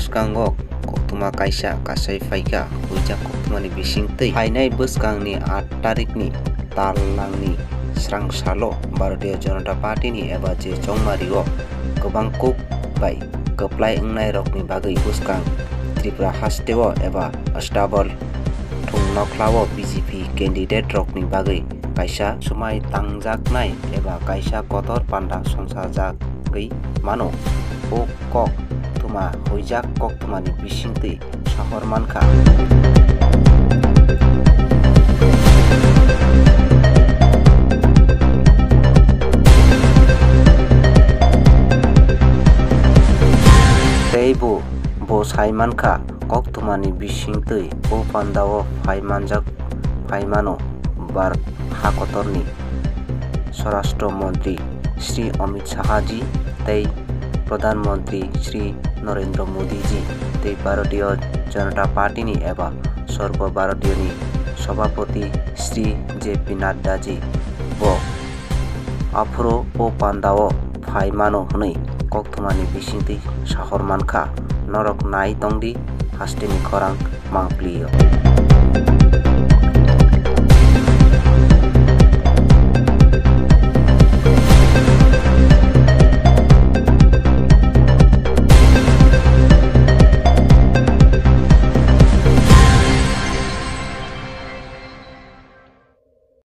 bwskango koktwma kaisa kasai phaika huijak koktwmani bisingtwi hainai bwskangni 8 tarikni talnangni srangsalo Bharatiya Janata Party ni eba je chongmario kwbang kuk bai kwplai wngnai rokni bagwi bwskang Tripura hasteo eba stable thungnoklao BJP candidate rokni bagwi kaisa sumai tangjaknai eba kaisa kotor panda songsajagwi mano o kok tuma huijak koktwmani bisingtwi sahor mankha. Teibo bo sai mankha koktwmani bisingtwi o pandao phaimanjak phaimano bar hakotorni Swarashtra Mantri Shri Amit Shah ji tei Pradhan Mantri Shri Narendra Modi ji tei Bharatiya Janata Party ni eba Sarva Bharatiya ni Sabhapati Shri JP Nadda ji bo afro o pandao phaimano hwnwi koktwmani bisingtwi sahor mankha norok nai tongdi hasteni khorang mangpliyo.